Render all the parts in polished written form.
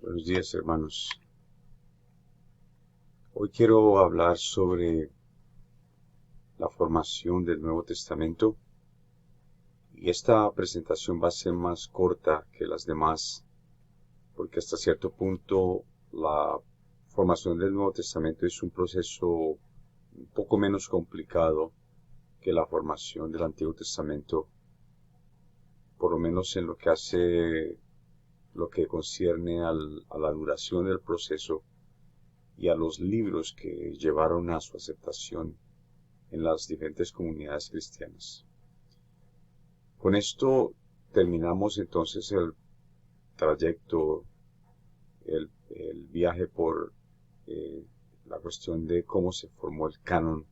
Buenos días, hermanos. Hoy quiero hablar sobre la formación del Nuevo Testamento y esta presentación va a ser más corta que las demás porque hasta cierto punto la formación del Nuevo Testamento es un proceso un poco menos complicado que la formación del Antiguo Testamento, por lo menos en lo que concierne a la duración del proceso y a los libros que llevaron a su aceptación en las diferentes comunidades cristianas. Con esto terminamos entonces el trayecto, el viaje por la cuestión de cómo se formó el canon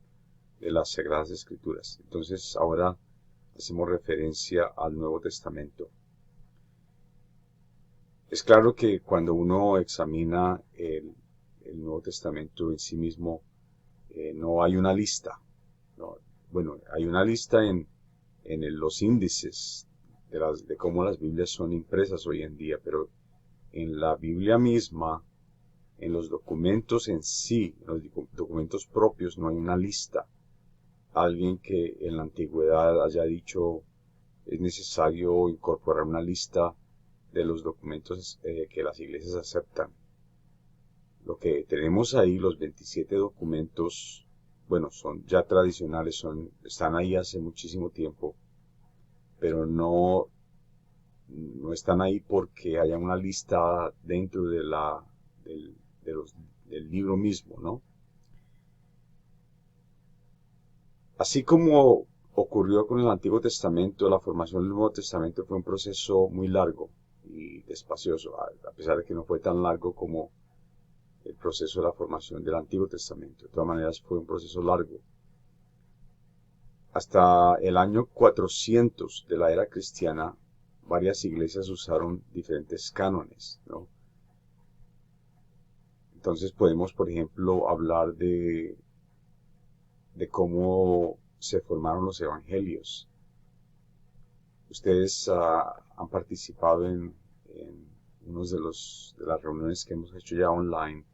de las Sagradas Escrituras. Entonces ahora hacemos referencia al Nuevo Testamento. Es claro que cuando uno examina el Nuevo Testamento en sí mismo, no hay una lista. No, bueno, hay una lista en los índices de cómo las Biblias son impresas hoy en día, pero en la Biblia misma, en los documentos en sí, en los documentos propios, no hay una lista. Alguien que en la antigüedad haya dicho es necesario incorporar una lista de los documentos que las iglesias aceptan. Lo que tenemos ahí, los 27 documentos, bueno, son ya tradicionales, están ahí hace muchísimo tiempo, pero no están ahí porque haya una lista dentro de del libro mismo, ¿no? Así como ocurrió con el Antiguo Testamento, la formación del Nuevo Testamento fue un proceso muy largo y despacioso, a pesar de que no fue tan largo como el proceso de la formación del Antiguo Testamento. De todas maneras, fue un proceso largo. Hasta el año 400 de la era cristiana, varias iglesias usaron diferentes cánones, ¿no? Entonces podemos, por ejemplo, hablar de cómo se formaron los evangelios. Ustedes han participado en unos de las reuniones que hemos hecho ya online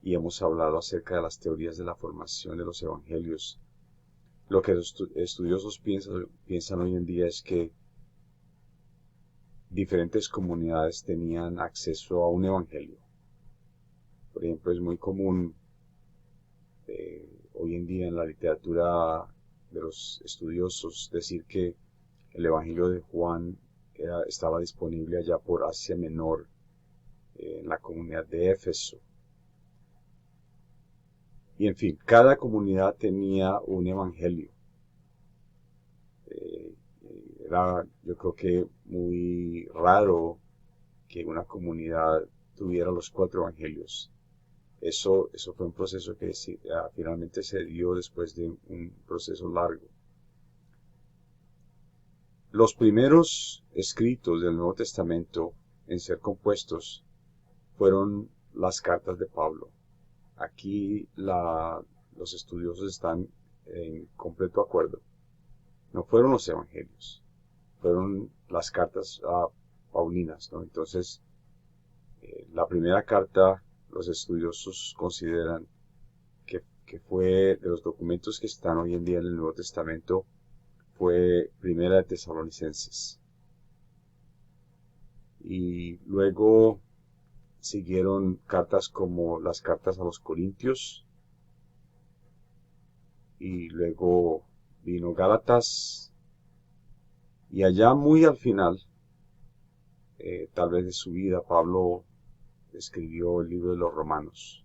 y hemos hablado acerca de las teorías de la formación de los evangelios. Lo que los estudiosos piensan hoy en día es que diferentes comunidades tenían acceso a un evangelio. Por ejemplo, es muy común hoy en día en la literatura de los estudiosos decir que el evangelio de Juan estaba disponible allá por Asia Menor, en la comunidad de Éfeso. Y en fin, cada comunidad tenía un evangelio. Era, yo creo que muy raro que una comunidad tuviera los 4 evangelios. Eso fue un proceso que finalmente se dio después de un proceso largo. Los primeros escritos del Nuevo Testamento en ser compuestos fueron las cartas de Pablo. Aquí los estudiosos están en completo acuerdo. No fueron los evangelios, fueron las cartas paulinas, ¿no? Entonces, la primera carta, los estudiosos consideran que fue de los documentos que están hoy en día en el Nuevo Testamento, fue Primera de Tesalonicenses. Y luego siguieron cartas como las cartas a los Corintios, y luego vino Gálatas, y allá muy al final, tal vez de su vida, Pablo escribió el libro de los Romanos.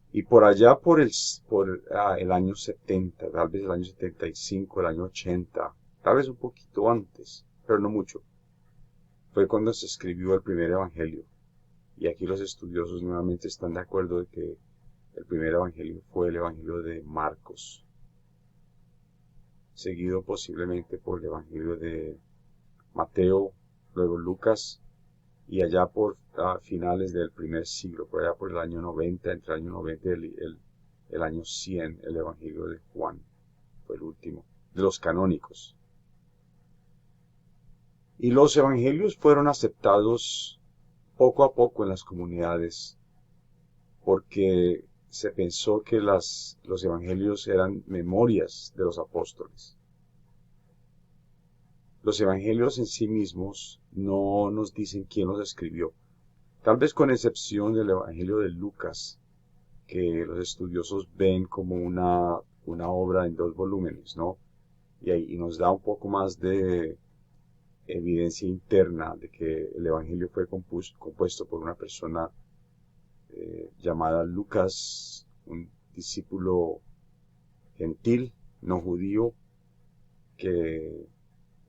Y por allá por el año 70, tal vez el año 75, el año 80, tal vez un poquito antes, pero no mucho, fue cuando se escribió el primer evangelio. Y aquí los estudiosos nuevamente están de acuerdo de que el primer evangelio fue el evangelio de Marcos, seguido posiblemente por el evangelio de Mateo, luego Lucas, y allá por finales del primer siglo, por allá por el año 90, entre el año 90 y el año 100, el evangelio de Juan fue el último, de los canónicos. Y los evangelios fueron aceptados poco a poco en las comunidades, porque se pensó que los evangelios eran memorias de los apóstoles. Los evangelios en sí mismos no nos dicen quién los escribió, tal vez con excepción del evangelio de Lucas, que los estudiosos ven como una obra en 2 volúmenes, ¿no? Y nos da un poco más de evidencia interna de que el evangelio fue compuesto por una persona llamada Lucas, un discípulo gentil, no judío, que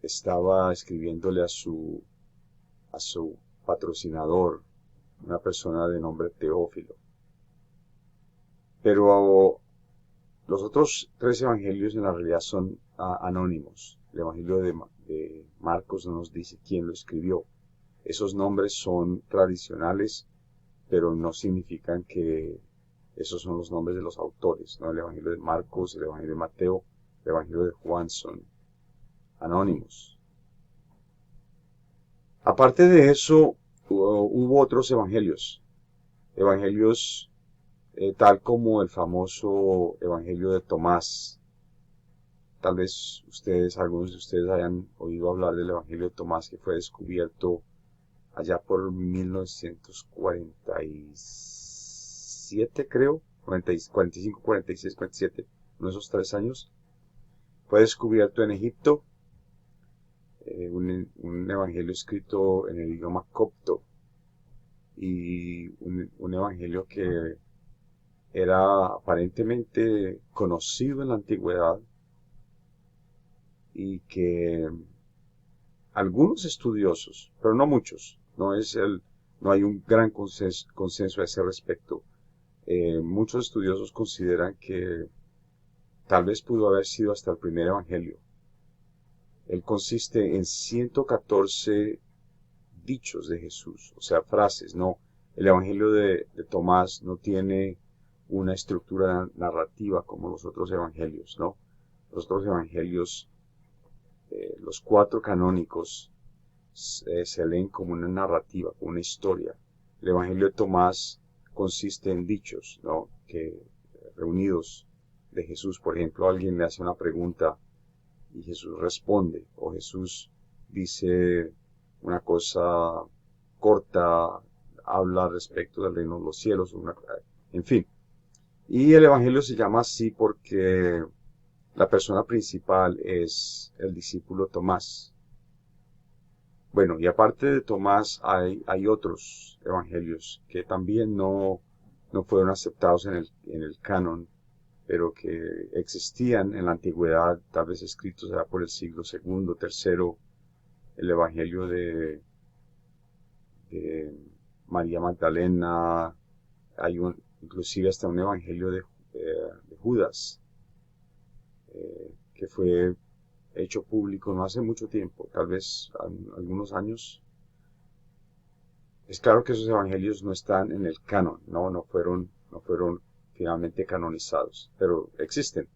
estaba escribiéndole a su patrocinador, una persona de nombre Teófilo. Pero los otros 3 evangelios en la realidad son anónimos. El evangelio de Marcos no nos dice quién lo escribió. Esos nombres son tradicionales, pero no significan que esos son los nombres de los autores, ¿no? El evangelio de Marcos, el evangelio de Mateo, el evangelio de Juan son anónimos. Aparte de eso, hubo otros evangelios. Evangelios tal como el famoso evangelio de Tomás. Tal vez algunos de ustedes hayan oído hablar del evangelio de Tomás, que fue descubierto allá por 1947, creo, 45, 46, 47, uno de esos 3 años. Fue descubierto en Egipto, un evangelio escrito en el idioma copto, y un evangelio que era aparentemente conocido en la antigüedad y que algunos estudiosos, pero no muchos, no hay un gran consenso a ese respecto. Muchos estudiosos consideran que tal vez pudo haber sido hasta el primer evangelio. Él consiste en 114 dichos de Jesús, o sea, frases, ¿no? El evangelio de Tomás no tiene una estructura narrativa como los otros evangelios, ¿no? Los otros evangelios, los 4 canónicos, se leen como una narrativa, como una historia. El evangelio de Tomás consiste en dichos, ¿no? Que reunidos de Jesús. Por ejemplo, alguien le hace una pregunta y Jesús responde, o Jesús dice una cosa corta, habla respecto del reino de los cielos, en fin. Y el evangelio se llama así porque la persona principal es el discípulo Tomás. Bueno, y aparte de Tomás hay otros evangelios que también no fueron aceptados en el canon, pero que existían en la antigüedad, tal vez escritos ya por el siglo II, III, el evangelio de María Magdalena, inclusive hasta un evangelio de Judas, que fue hecho público no hace mucho tiempo, tal vez algunos años. Es claro que esos evangelios no están en el canon, no fueron finalmente canonizados, pero existen.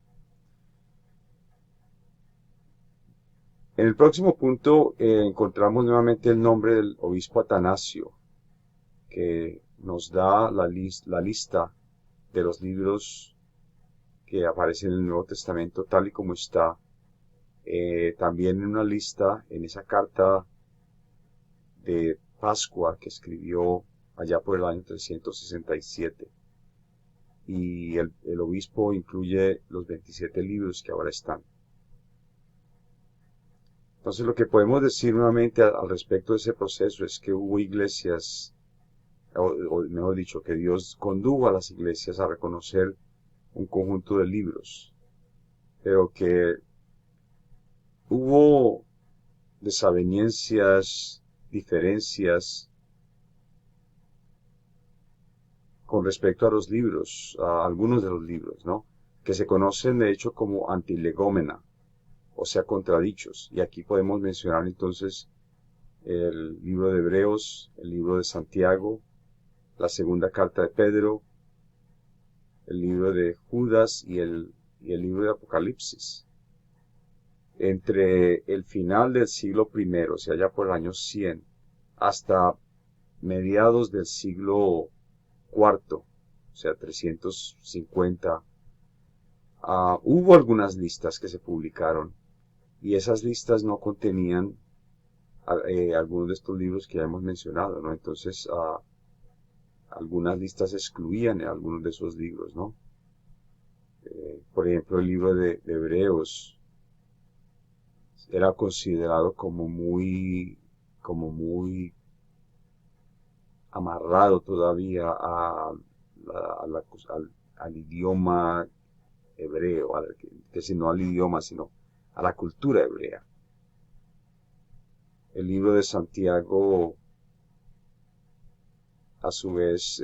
En el próximo punto encontramos nuevamente el nombre del obispo Atanasio, que nos da la lista de los libros que aparecen en el Nuevo Testamento tal y como está. También en una lista, en esa carta de Pascua que escribió allá por el año 367. Y el obispo incluye los 27 libros que ahora están. Entonces lo que podemos decir nuevamente al respecto de ese proceso es que hubo iglesias, o mejor dicho, que Dios condujo a las iglesias a reconocer un conjunto de libros, pero que hubo desavenencias, diferencias con respecto a los libros, a algunos de los libros, ¿no? Que se conocen de hecho como antilegómena, o sea, contradichos. Y aquí podemos mencionar entonces el libro de Hebreos, el libro de Santiago, la segunda carta de Pedro, el libro de Judas y el libro de Apocalipsis. entre el final del siglo I, o sea, ya por el año 100, hasta mediados del siglo IV, o sea, 350, hubo algunas listas que se publicaron, y esas listas no contenían algunos de estos libros que ya hemos mencionado, ¿no? Entonces, algunas listas excluían algunos de esos libros, ¿no? Por ejemplo, el libro de Hebreos era considerado como muy amarrado todavía al idioma hebreo, que no al idioma, sino a la cultura hebrea. El libro de Santiago, a su vez,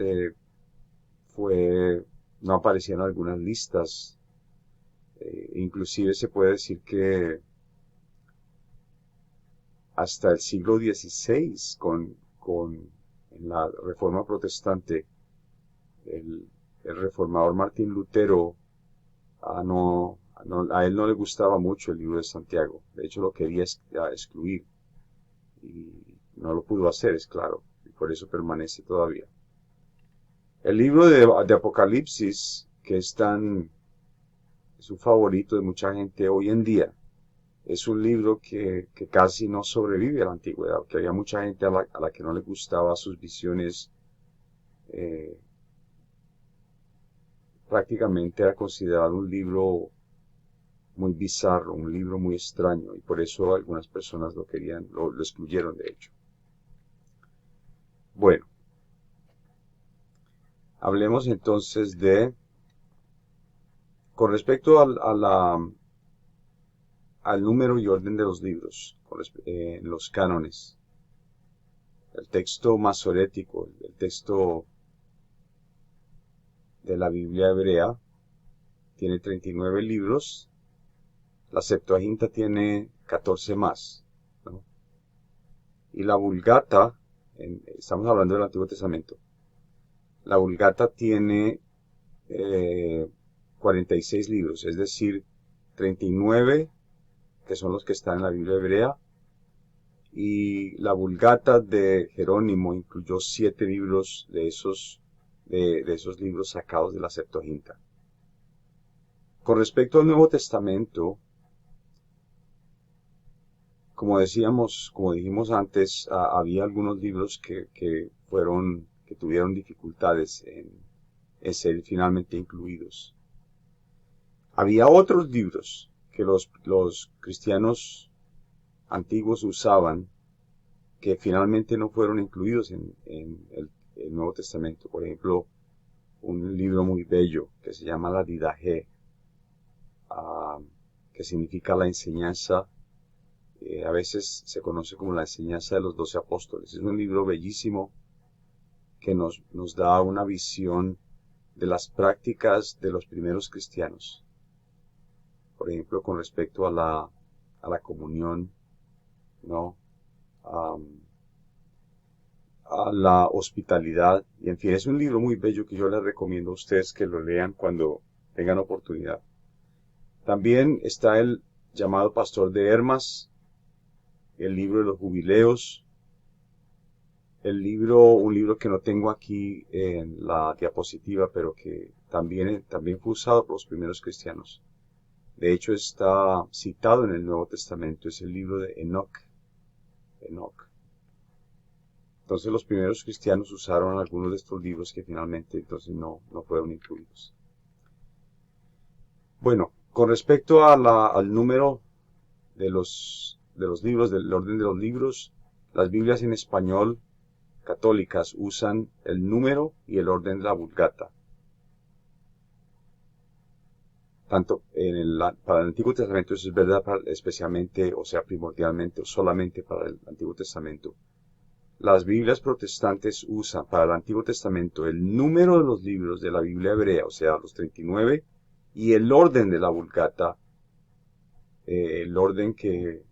no aparecía en algunas listas. Inclusive se puede decir que hasta el siglo XVI, en la Reforma Protestante, el reformador Martín Lutero, a él no le gustaba mucho el libro de Santiago. De hecho, lo quería excluir. Y no lo pudo hacer, es claro. Y por eso permanece todavía. El libro de Apocalipsis, que es un favorito de mucha gente hoy en día, es un libro que casi no sobrevive a la antigüedad, porque había mucha gente a la que no le gustaba sus visiones. Prácticamente era considerado un libro muy bizarro, un libro muy extraño, y por eso algunas personas lo excluyeron, de hecho. Bueno, hablemos entonces con respecto al número y orden de los libros, los cánones. El texto masorético, el texto de la Biblia hebrea, tiene 39 libros. La Septuaginta tiene 14 más, ¿no? Y la Vulgata, estamos hablando del Antiguo Testamento, la Vulgata tiene 46 libros, es decir, 39 que son los que están en la Biblia hebrea, y la Vulgata de Jerónimo incluyó 7 libros de esos libros sacados de la Septuaginta. Con respecto al Nuevo Testamento, como dijimos antes, había algunos libros que tuvieron dificultades en ser finalmente incluidos. Había otros libros que los cristianos antiguos usaban que finalmente no fueron incluidos en el Nuevo Testamento. Por ejemplo, un libro muy bello que se llama la Didache, que significa la enseñanza. A veces se conoce como la enseñanza de los 12 apóstoles. Es un libro bellísimo que nos da una visión de las prácticas de los primeros cristianos. Por ejemplo, con respecto a la comunión, ¿no? A la hospitalidad, y en fin, es un libro muy bello que yo les recomiendo a ustedes que lo lean cuando tengan oportunidad. También está el llamado Pastor de Hermas, el libro de los jubileos, un libro que no tengo aquí en la diapositiva, pero que también fue usado por los primeros cristianos. De hecho, está citado en el Nuevo Testamento, es el libro de Enoc. Entonces los primeros cristianos usaron algunos de estos libros que finalmente entonces no fueron incluidos. Bueno, con respecto al número de los libros, del orden de los libros, las Biblias en español católicas usan el número y el orden de la Vulgata. Tanto para el Antiguo Testamento, eso es verdad especialmente, o sea, primordialmente o solamente para el Antiguo Testamento. Las Biblias protestantes usan para el Antiguo Testamento el número de los libros de la Biblia hebrea, o sea, los 39, y el orden de la Vulgata, el orden que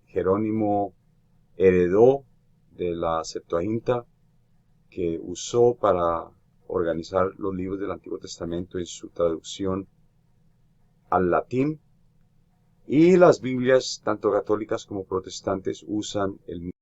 Jerónimo heredó de la Septuaginta, que usó para organizar los libros del Antiguo Testamento en su traducción al latín, Y las Biblias, tanto católicas como protestantes, usan el